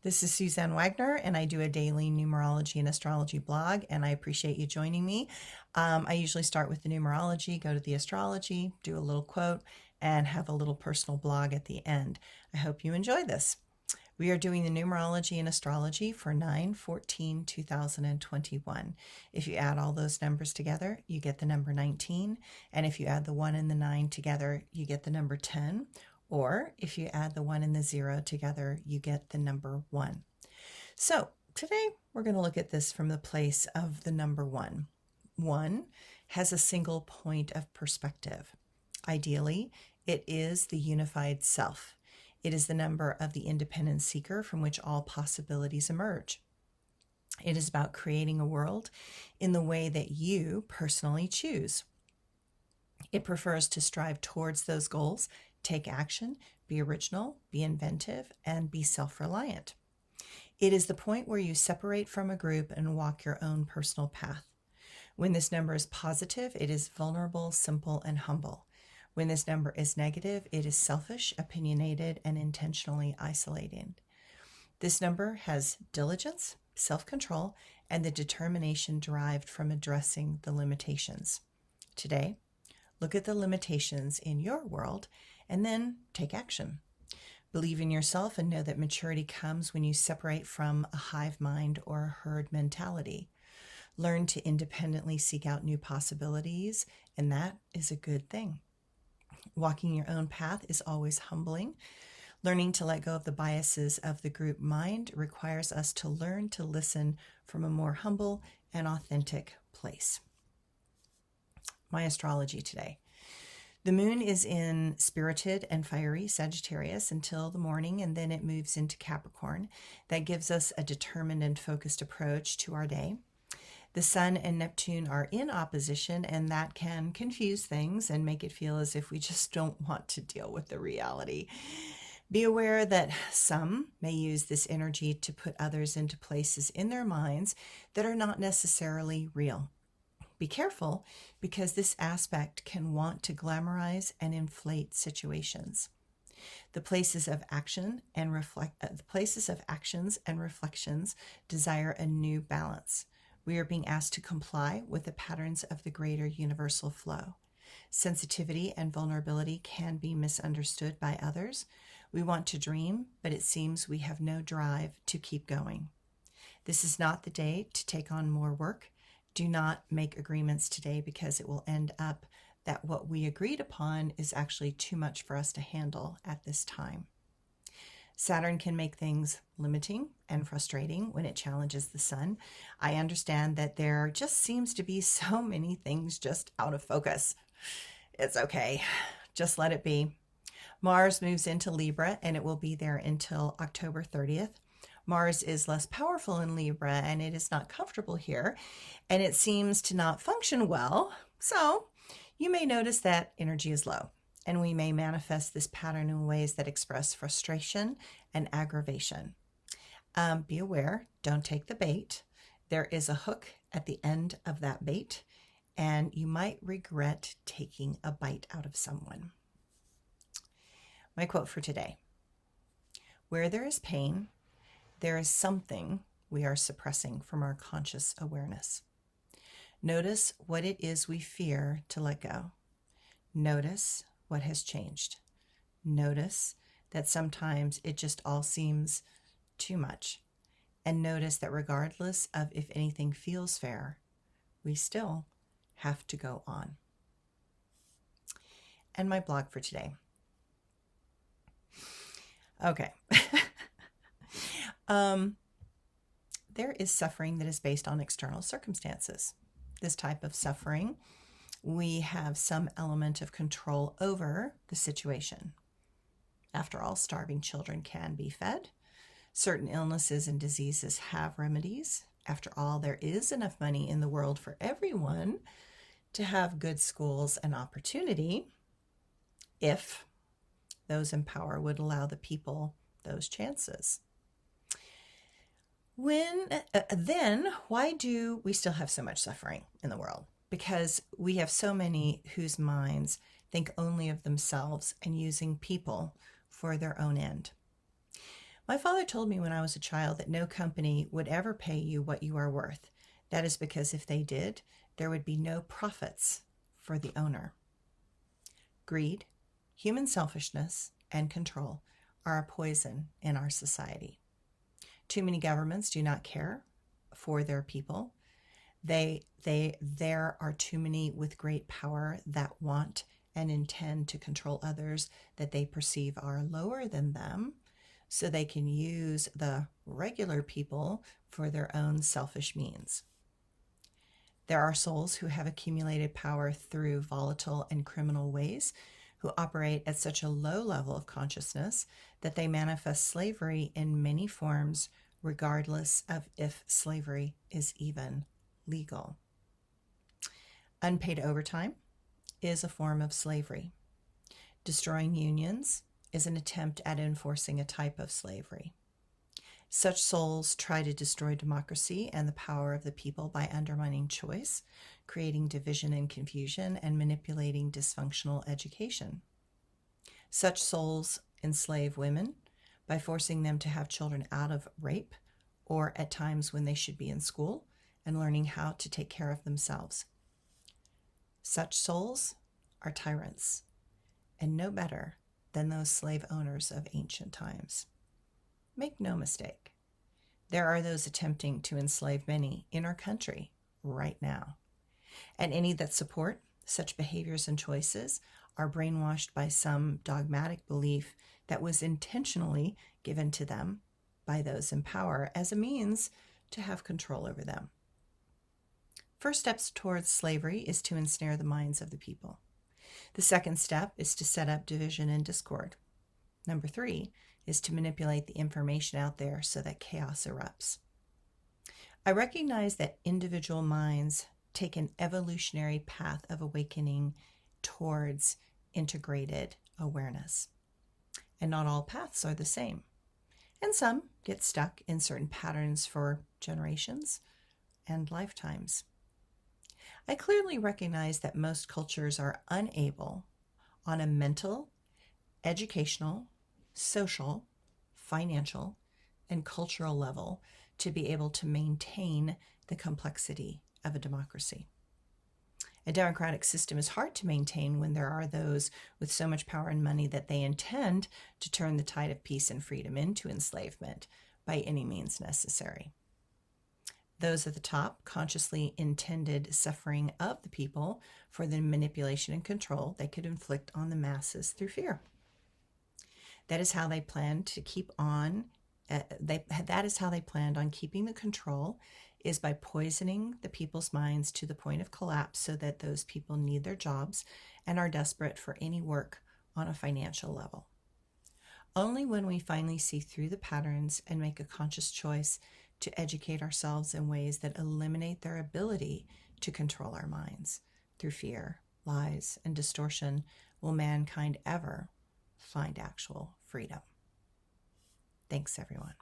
This is Suzanne Wagner, and I do a daily numerology and astrology blog, and I appreciate you joining me. I usually start with the numerology, go to the astrology, do a little quote, and have a little personal blog at the end. I hope you enjoy this. We are doing the numerology and astrology for 9/14/2021. If you add all those numbers together, you get the number 19. And if you add the 1 and the 9 together, you get the number 10. Or if you add the 1 and the 0 together, you get the number 1. So today we're going to look at this from the place of the number 1. 1 has a single point of perspective. Ideally, it is the unified self. It is the number of the independent seeker from which all possibilities emerge. It is about creating a world in the way that you personally choose. It prefers to strive towards those goals, take action, be original, be inventive, and be self-reliant. It is the point where you separate from a group and walk your own personal path. When this number is positive, it is vulnerable, simple, and humble. When this number is negative, it is selfish, opinionated, and intentionally isolating. This number has diligence, self-control, and the determination derived from addressing the limitations. Today, look at the limitations in your world and then take action. Believe in yourself and know that maturity comes when you separate from a hive mind or a herd mentality. Learn to independently seek out new possibilities, and that is a good thing. Walking your own path is always humbling. Learning to let go of the biases of the group mind requires us to learn to listen from a more humble and authentic place. My astrology today. The moon is in spirited and fiery Sagittarius until the morning, and then it moves into Capricorn. That gives us a determined and focused approach to our day. The Sun and Neptune are in opposition, and that can confuse things and make it feel as if we just don't want to deal with the reality. Be aware that some may use this energy to put others into places in their minds that are not necessarily real. Be careful, because this aspect can want to glamorize and inflate situations. The places of action and actions and reflections desire a new balance. We are being asked to comply with the patterns of the greater universal flow. Sensitivity and vulnerability can be misunderstood by others. We want to dream, but it seems we have no drive to keep going. This is not the day to take on more work. Do not make agreements today, because it will end up that what we agreed upon is actually too much for us to handle at this time. Saturn can make things limiting and frustrating when it challenges the sun. I understand that there just seems to be so many things just out of focus. It's okay. Just let it be. Mars moves into Libra, and it will be there until October 30th. Mars is less powerful in Libra, and it is not comfortable here, and it seems to not function well. So you may notice that energy is low, and we may manifest this pattern in ways that express frustration and aggravation. Be aware, don't take the bait. There is a hook at the end of that bait, and you might regret taking a bite out of someone. My quote for today: where there is pain, there is something we are suppressing from our conscious awareness. Notice what it is we fear to let go. Notice what has changed. Notice that sometimes it just all seems too much. And notice that regardless of if anything feels fair, we still have to go on. And my blog for today. Okay. There is suffering that is based on external circumstances. This type of suffering, we have some element of control over the situation. After all, starving children can be fed. Certain illnesses and diseases have remedies. After all, there is enough money in the world for everyone to have good schools and opportunity, if those in power would allow the people those chances. Then why do we still have so much suffering in the world? Because we have so many whose minds think only of themselves and using people for their own end. My father told me when I was a child that no company would ever pay you what you are worth. That is because if they did, there would be no profits for the owner. Greed, human selfishness, and control are a poison in our society. Too many governments do not care for their people. There are too many with great power that want and intend to control others that they perceive are lower than them, so they can use the regular people for their own selfish means. There are souls who have accumulated power through volatile and criminal ways, who operate at such a low level of consciousness that they manifest slavery in many forms, regardless of if slavery is even legal. Unpaid overtime is a form of slavery. Destroying unions is an attempt at enforcing a type of slavery. Such souls try to destroy democracy and the power of the people by undermining choice, creating division and confusion, and manipulating dysfunctional education. Such souls enslave women by forcing them to have children out of rape, or at times when they should be in school and learning how to take care of themselves. Such souls are tyrants, and no better than those slave owners of ancient times. Make no mistake, there are those attempting to enslave many in our country right now, and any that support such behaviors and choices are brainwashed by some dogmatic belief that was intentionally given to them by those in power as a means to have control over them. First steps towards slavery is to ensnare the minds of the people. The second step is to set up division and discord. Number 3 is to manipulate the information out there so that chaos erupts. I recognize that individual minds take an evolutionary path of awakening towards integrated awareness. And not all paths are the same. And some get stuck in certain patterns for generations and lifetimes. I clearly recognize that most cultures are unable, on a mental, educational, social, financial, and cultural level, to be able to maintain the complexity of a democracy. A democratic system is hard to maintain when there are those with so much power and money that they intend to turn the tide of peace and freedom into enslavement by any means necessary. Those at the top consciously intended suffering of the people for the manipulation and control they could inflict on the masses through fear. That is how they planned to keep on. That is how they planned on keeping the control, is by poisoning the people's minds to the point of collapse, so that those people need their jobs and are desperate for any work on a financial level. Only when we finally see through the patterns and make a conscious choice to educate ourselves in ways that eliminate their ability to control our minds through fear, lies, and distortion will mankind ever find actual freedom. Thanks, everyone.